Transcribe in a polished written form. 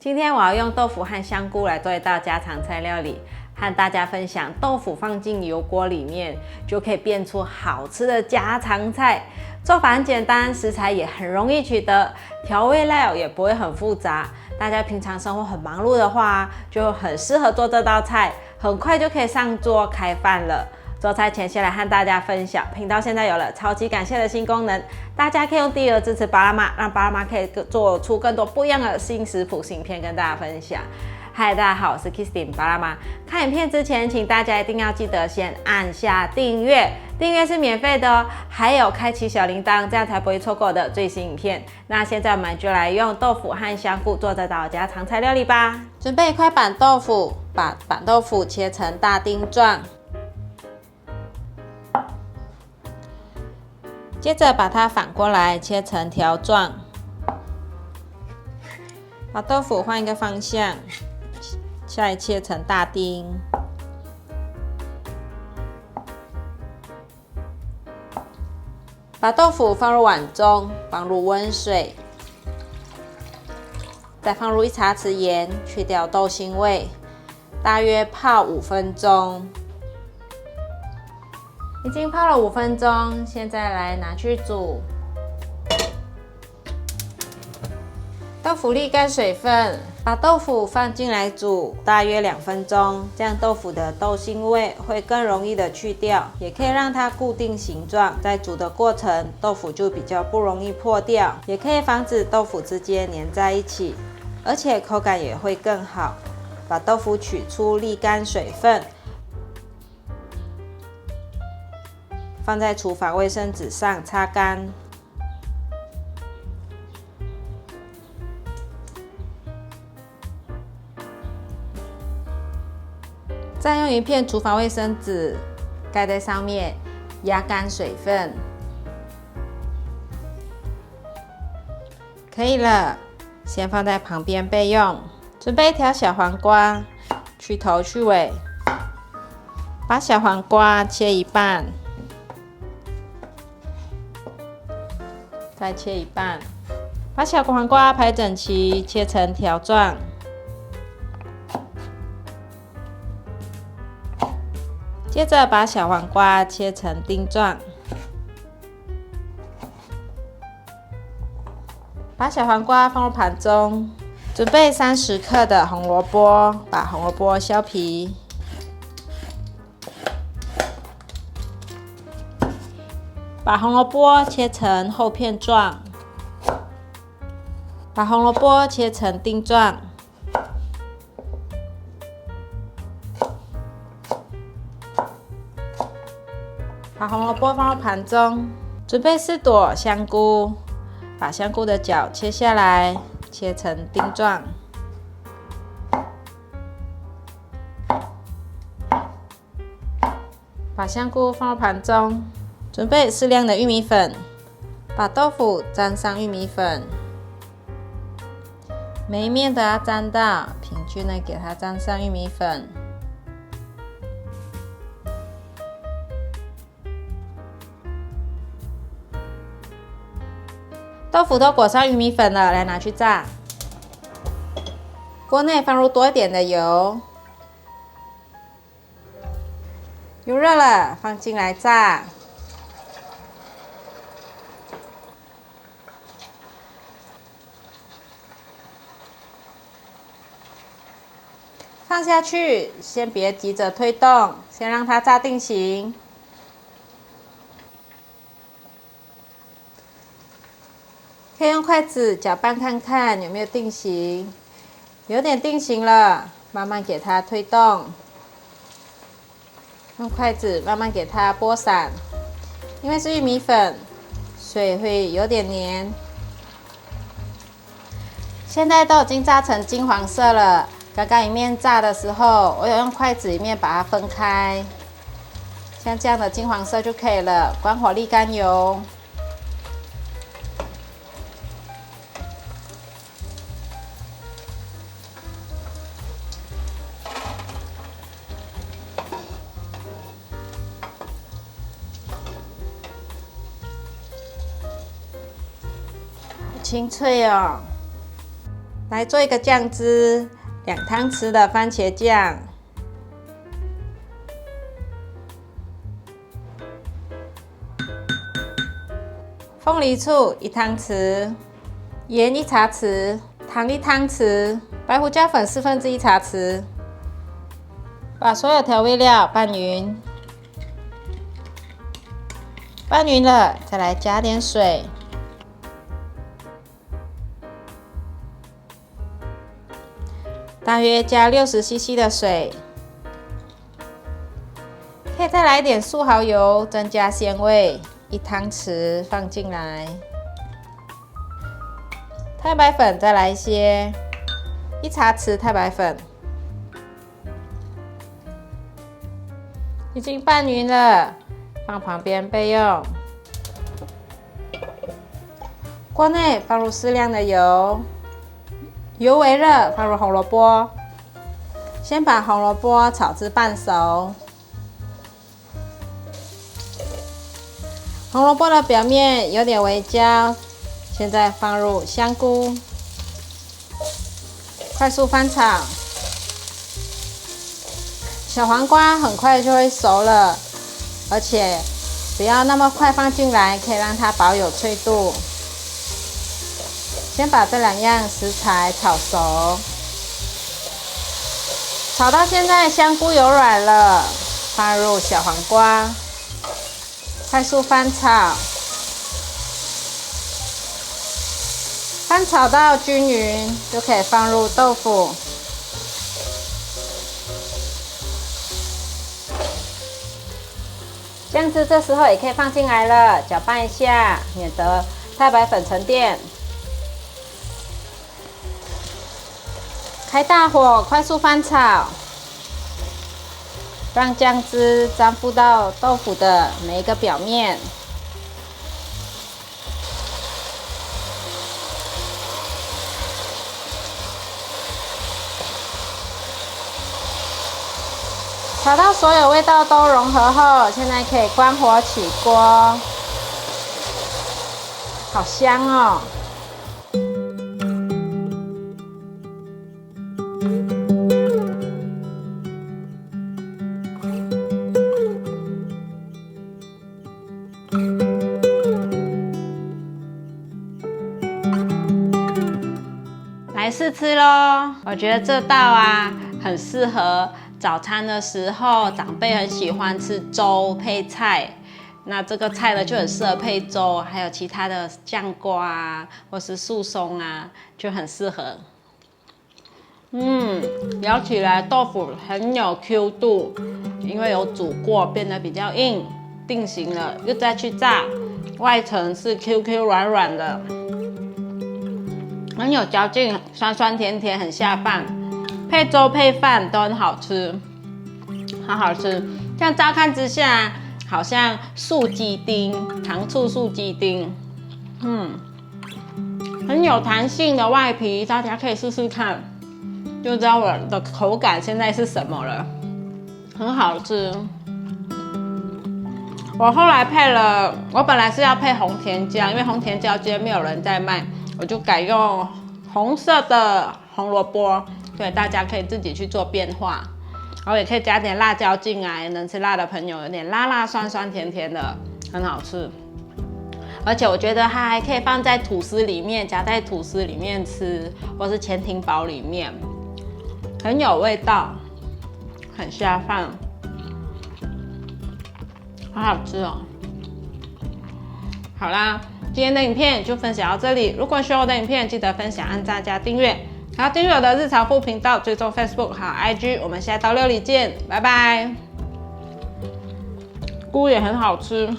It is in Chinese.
今天我要用豆腐和香菇来做一道家常菜料理，和大家分享豆腐放进油锅里面就可以变出好吃的家常菜。做法很简单，食材也很容易取得，调味料也不会很复杂。大家平常生活很忙碌的话，就很适合做这道菜，很快就可以上桌开饭了。做菜前先来和大家分享，频道现在有了超级感谢的新功能，大家可以用第二支持巴拉妈，让巴拉妈可以做出更多不一样的新食谱新片跟大家分享。嗨，大家好，我是 Kisstin 巴拉妈。看影片之前，请大家一定要记得先按下订阅，订阅是免费的哦，还有开启小铃铛，这样才不会错过我的最新影片。那现在我们就来用豆腐和香菇做这道家常菜料理吧。准备一块板豆腐，把板豆腐切成大丁状。接着把它反过来切成条状，把豆腐换一个方向，再切成大丁。把豆腐放入碗中，放入温水，再放入1茶匙盐，去掉豆腥味，大约泡5分钟。已经泡了5分钟，现在来拿去煮。豆腐沥干水分，把豆腐放进来煮，大约2分钟，这样豆腐的豆腥味会更容易的去掉，也可以让它固定形状。在煮的过程，豆腐就比较不容易破掉，也可以防止豆腐之间粘在一起，而且口感也会更好。把豆腐取出沥干水分，放在厨房卫生纸上擦干。再用一片厨房卫生纸盖在上面，压干水分。可以了，先放在旁边备用。准备一条小黄瓜，去头去尾，把小黄瓜切一半。再切一半，把小黄瓜排整齐，切成条状。接着把小黄瓜切成丁状，把小黄瓜放入盘中。准备30克的红萝卜，把红萝卜削皮。把红萝卜切成厚片状，把红萝卜切成丁状，把红萝卜放入盘中。准备4朵香菇，把香菇的角切下来，切成丁状。把香菇放入盘中。准备适量的玉米粉，把豆腐沾上玉米粉，每一面都要沾到，平均的给它沾上玉米粉。豆腐都裹上玉米粉了，来拿去炸。锅内放入多一点的油，油热了，放进来炸。放下去，先别急着推动，先让它炸定型。可以用筷子搅拌看看有没有定型，有点定型了，慢慢给它推动。用筷子慢慢给它拨散，因为是玉米粉，所以会有点黏。现在都已经炸成金黄色了。刚刚一面炸的时候，我有用筷子一面把它分开，像这样的金黄色就可以了。关火沥干油，好清脆哦。来做一个酱汁，2汤匙的番茄酱，凤梨醋1汤匙，盐1茶匙，糖1汤匙，白胡椒粉1/4茶匙。把所有调味料拌匀，拌匀了，再来加点水，大约加60cc 的水，可以再来一点素蚝油，增加鲜味，1汤匙放进来，太白粉再来一些，1茶匙太白粉。已经拌匀了，放旁边备用。锅内放入适量的油，油微热，放入红萝卜。先把红萝卜炒至半熟。红萝卜的表面有点微焦，现在放入香菇，快速翻炒。小黄瓜很快就会熟了，而且不要那么快放进来，可以让它保有脆度。先把这2样食材炒熟，炒到现在香菇有软了，放入小黄瓜，快速翻炒，翻炒到均匀就可以放入豆腐。酱汁这时候也可以放进来了，搅拌一下，免得太白粉沉淀。开大火，快速翻炒，让酱汁沾附到豆腐的每一个表面。炒到所有味道都融合后，现在可以关火起锅，好香哦！来试吃咯！我觉得这道啊，很适合早餐的时候，长辈很喜欢吃粥配菜，那这个菜呢就很适合配粥，还有其他的酱瓜啊，或是素松啊，就很适合。咬起来豆腐很有 Q 度，因为有煮过，变得比较硬，定型了，又再去炸，外层是 QQ 软软的，很有嚼劲，酸酸甜甜，很下饭。配粥配饭都很好吃，好好吃。这样乍看之下，好像素鸡丁，糖醋素鸡丁，很有弹性的外皮，大家可以试试看，就知道我的口感现在是什么了，很好吃。我后来配了，我本来是要配红甜椒，因为红甜椒今天没有人在卖，我就改用红色的红萝卜。对，大家可以自己去做变化，然后也可以加点辣椒进来，能吃辣的朋友有点辣辣酸酸甜甜的，很好吃。而且我觉得它还可以放在吐司里面，夹在吐司里面吃，或是潜艇堡里面，很有味道，很下饭，好好吃哦。好啦，今天的影片就分享到这里。如果喜欢我的影片，记得分享、按赞加订阅。还要订阅我的日常部频道，追踪 Facebook 还有 IG， 我们下一道料理见，拜拜。菇也很好吃，